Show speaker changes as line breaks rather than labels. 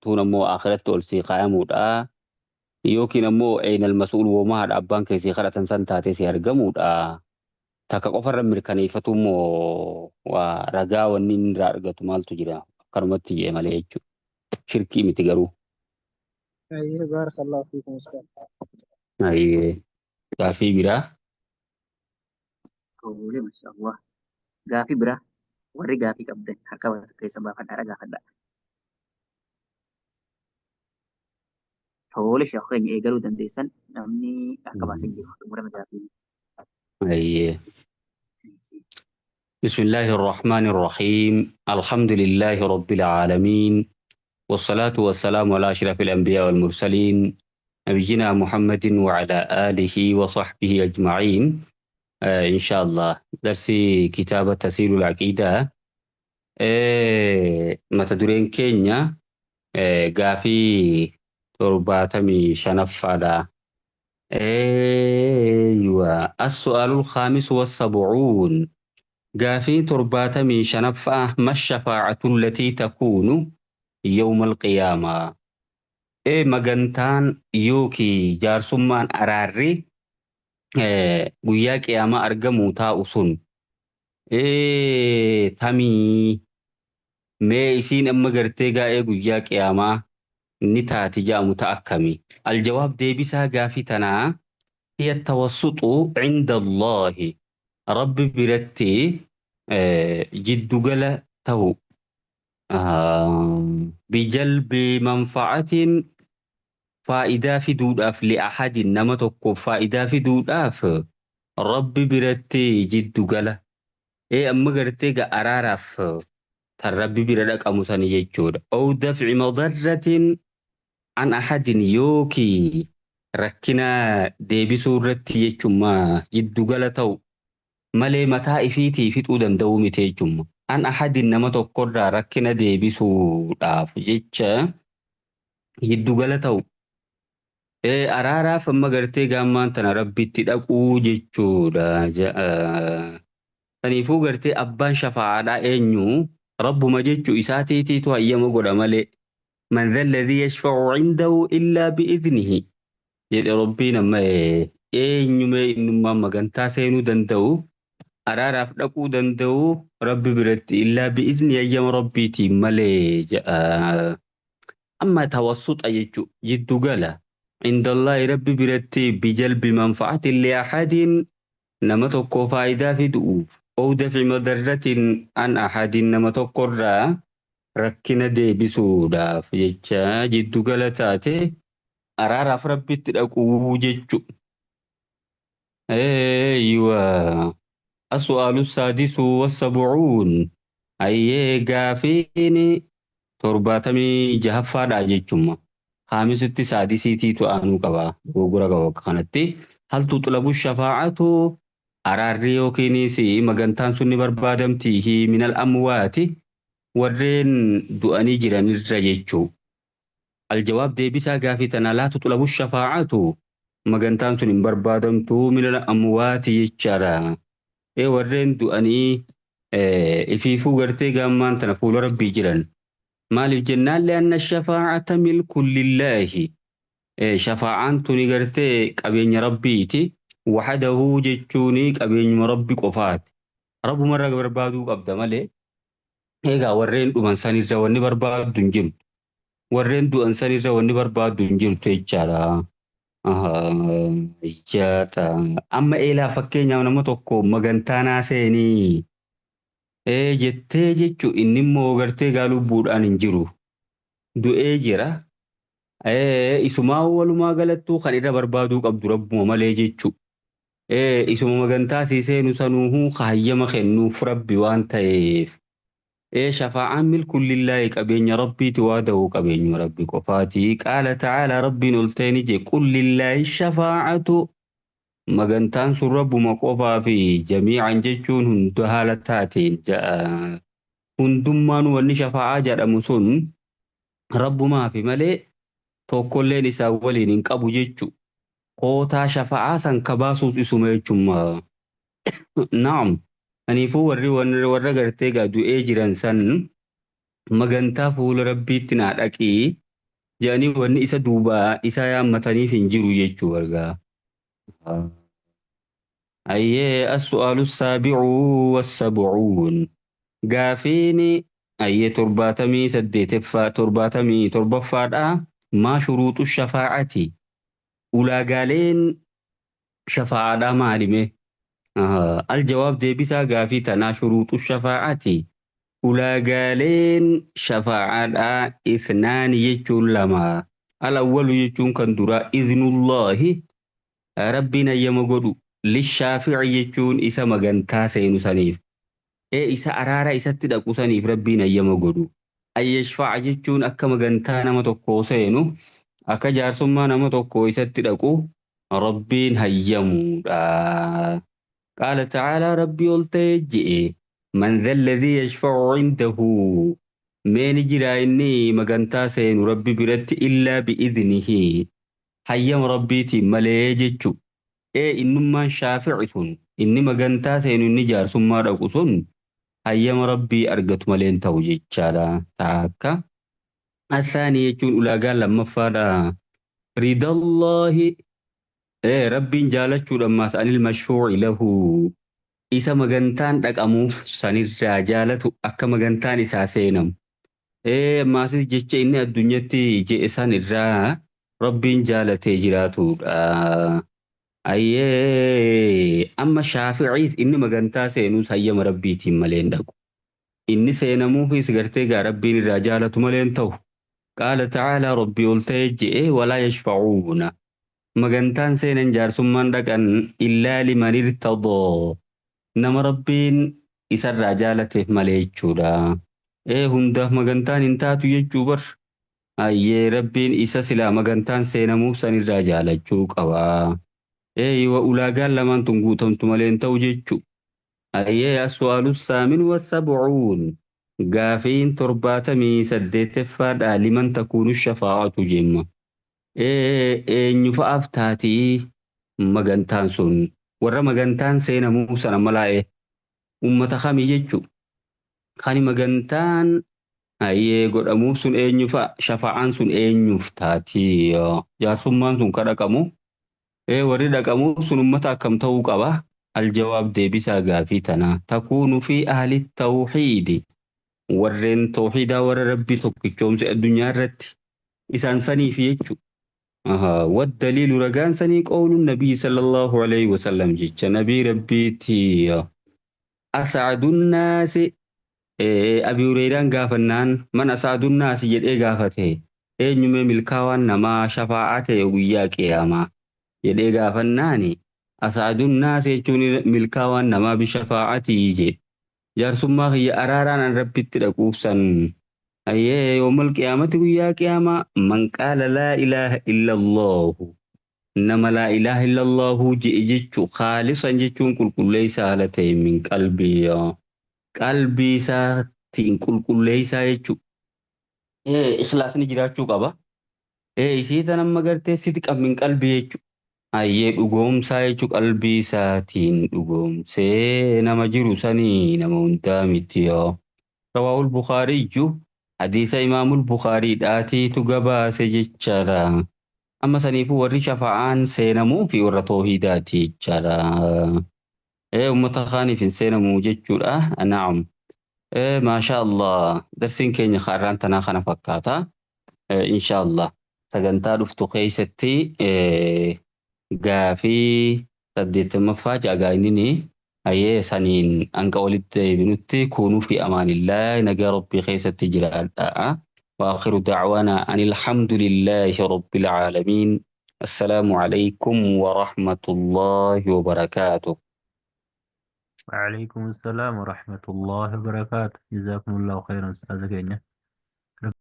تونمو آخرت تولسي قيامودا يوكي نمو أين المسؤول وما هذا أبان كيسي خلطن سنتاتي سي هرقمودا تاكا قفر مركاني فتومو ورقا ونين رارقة مالتو جرا كرمتي جيمالي شركي متقرو
أيه بارك الله فيكم أستاذ.
أي كافي برا
Tole Masya Allah. Gaaffii biraa warri gaaffii qabdan harka keessa baafadhaa gaafadhaa. Tole sheekh keenya eegaluu dandeessan namni harka baasee jiru xumurame gaaffii.
أي بسم الله الرحمن الرحيم الحمد لله رب العالمين والصلاة والسلام على أشرف الأنبياء والمرسلين نبينا محمد وعلى آله وصحبه أجمعين إن شاء الله درسي كتابة تسير العقيدة متى درين كينيا غافي ترباتمي شنفادا أيوة السؤال الخامس والسبعون غافي ترباتمي شنفا ما الشفاعة التي تكون يوم القيامة مغنتان يوكي جارسمان أراري guyyaa qiyaamaa argamuu taa'u sun tamii mee isiin amma gartee gaa'ee guyyaa qiyaamaa ni taati ja'amu ta'a akkamii aljawaab deebisaa gaafii tanaa hiya tawassuxu cinda allaahi rabbi biratti jiddugala ta'u bijalbi manfa'atin faayidaa fiduudhaaf li'ahadin nama tokkoof faayidaa fiduudhaaf rabbi biratti jiddugala amma gartee araaraaf tan rabbi bira dhaqamu sani jechuudha ow dafci madarratin an ahadin yookii rakkina deebisuu irratti jechummaa jiddugala ta'u malee mataa ifiitii fixuu danda'uu miti jechumma an ahadin nama tokkorraa rakkina deebisuudhaaf jecha jiddugala ta'u araaraaf amma gartee gaammaan tana rabbitti dhaquu jechuudha. Kanaafuu gartee abbaan shafaa'aadhaa eenyu rabbuma jechuu isaatiitiitu hayyama godha malee man dhalladhii yashfa'u cindahu illaa bi'idnihi jedhe rabbiin amma eenyumee innummaan magantaa seenuu danda'u araaraaf dhaquu danda'u rabbi biratti illaa bi'izni hayyama rabbiitiin malee jedha. Amma tawassuxa jechuu jiddugala. عند الله ربي برتي بجلب منفعة لأحد نمتك فائدة في دؤوف أو دفع مضرة عن أحد نمتك الرا ركنا دي بسودا فجتشا جدو غلطاتي أرارف ربي تلقوا جتشو أيوة السؤال السادس والسبعون أي غافيني ترباتمي جهفا جتشما خامسة سادسيتي تؤانو قبا وغورا قبا كانتي هل تطلب الشفاعة أراريو كينيسي مغانتان سني بربادمتيه من الأموات ورين دؤاني جران الرجيجو الجواب دي بسا قافتنا لا تطلب الشفاعة مغانتان سني بربادمتو من الأموات يجارا ورين دؤاني إفيفو غرتي قامان تنفول ربي جران مالف جنان لأن الشفاعة ملك لله شفاعان تنقرتي قبين ربيتي وحده جتشوني قبين ربي قفات رب مرة بربادو قبدا مالي هيغا ورين دو منساني رواني برباد دنجل ورين دو انساني رواني برباد دنجل تيجارا جاتا أما إلا فكين يونا متوكو مغانتانا سيني jettee jechuun inni immoo gartee gaa lubbuudhaan hin jiru du'ee jira isumaa walumaa galattuu kan irra barbaaduu qabdu rabbuma malee jechuun isuma magantaa siiseenu sanuuhuu hayyama kennuuf rabbi waan ta'eef shafaa'aan milkun lillaahi qabeenya rabbiiti waa da'uu qabeenya rabbi qofaati qaala ta'aala rabbiin ol ta'e je qul lillaahi shafaa'atu magantaan sun rabbuma qofaa fi jamiican jechuun hunda haala taateen hundummaan wanni shafaa'aa jedhamu sun rabbumaa fi malee tokkolleen isaa waliin hin qabu jechu qootaa shafaa'aa san kabaasuus isuma jechumma naam kaniifuu warra gartee gaa du'ee jiran san magantaa fuula rabbiitti naa dhaqii jedhanii wanni isa duubaa isa yaammataniif hin jiru jechuu argaa. Ayyee as-su'aalu saabi'uu was-sab'uun gaafiin ayyee 74 maa shuruuxu shafaa'ati ulaagaaleen shafaa'aadhaa maalime aljawaab deebisaa gaafii tanaa shuruuxu shafaa'ati ulaagaaleen shafaa'aadhaa isnaani jechuun lama alawwalu jechuun kan duraa iznullaahi rabbiin ayyama godhu lishaafi'i jechuun isa magantaa seenu saniif isa araara isatti dhaqu saniif rabbiin ayyama godhu ayyashfa'a jechuun akka magantaa nama tokkoo seenu akka jaarsummaa nama tokkoo isatti dhaqu rabbiin hayyamuudha. qaala ta'aalaa rabbii ol ta'ee je'e man dha alladhii yashfa'u cindahu meeni jira inni magantaa seenu rabbi biratti illaa bi'idnihi hayyama rabbiitiin malee jechu innummaan shaafi'i sun inni magantaa seenu inni jaarsummaa dhaqu sun hayyama rabbii argatu maleen ta'u jechaadha. Taakka athaanii jechuun ulaagaan lammaffaadha. Ridallaahi rabbiin jaalachuudhaan maas anil mashfuu'i lahu isa magantaan dhaqamuuf sanirraa jaalatu akka magantaan isaa seenamu. Maasis jecha inni addunyatti je'e san irraa rabbiin jaalatee jiraatudha. Ayyee amma shaafi'iis inni magantaa seenuus hayyama rabbiitiin malee hin dhaqu. Inni seenamuufis gartee gaa rabbiin irraa jaalatu malee hin ta'u. Qaala ta'aalaa rabbii ol ta'ee je'e walaa yashfa'uuna. Magantaan seenan jaarsummaan dhaqan illaa liman irtadoo. Nama rabbiin isarraa jaalateef malee jechuudha. Hundaaf magantaan hin taatu jechuu bar. Ayyee rabbiin isa silaa magantaan seenamuuf sanirraa jaalachuu qaba. Ulaagaan lamaan tun guutamtu malee hin ta'u jechu. Ayyee as-su'aalu saamin was-sab'uun gaafiin 78ffaadha liman takuunu shafaa'atu jemma. Eenyu fa'aaf taatii magantaan sun warra magantaan seenamuu sana malaa'e ummata kamii jechu. Kani magantaan ayyee godhamuuf sun eenyu fa'a shafaa'aan sun eenyuuf taatii jaarsummaan sun kadhaqamu. Warri dhaqamuuf sun ummata akkam ta'uu qaba? Aljawaab deebisaa gaafii tanaa takuunu fi ahli tawxiidi warreen tawxiidaa warra rabbii tokkichoomse addunyaa irratti isaan saniif jechu. Waddaliilu ragaan sanii qawluun nabii sallallahu alaihi wasallam jecha nabii rabbiiti. As'adunnaasi Abi Hurayraan gaafannaan man as'adunnaasi jedhee gaafate eenyume milkaawaan namaa shafaa'aa ta'e guyyaa qiyaamaa jedhee gaafannaani as'adunnaasi jechuun milkaawaan namaa bishafaa'atii jedhe jaarsummaa kiyya araaraan an rabbitti dhaquufsan ayyee yoomal qiyaamati guyyaa qiyaamaa man qaala laa ilaaha illallahu nama laa ilaaha illallahu je'e jechu khaalisan jechuun qulqulleeysa haala ta'e min qalbii isaatiin qulqulleeysaa jechu ikhlaasni jiraachuu qaba. Isii tan amma gartee sidqa min qalbii jechu ayyee dhugoomsaa jechu qalbii isaatiin dhugoomsee nama jiru sanii nama hundaa miti. Rawaahul Bukhaariyyu hadiisa imaamul Bukhaariidhaatiitu gabaase jechaadha. Amma saniifuu warri shafaa'aan seenamuu fi warra toohiidaati jechaadha. Ummata kaaniif hin seenamuu jechuudha. Naam. Maasha Allah darsiin keenya har'aan tanaa kana fakkaata. Insha Allah sagantaa dhuftu keessatti gaafii 80ffaa jagaayinini ayyee saniin hanga walitti deebinutti kuunuu fi amaanillaa nagaa rabbii keessatti jiraadhaa. وآخر دعوانا أن الحمد لله رب العالمين. السلام عليكم ورحمة الله وبركاته.
وعليكم السلام ورحمة الله وبركاته. جزاكم الله خيرا أستاذ كينيا.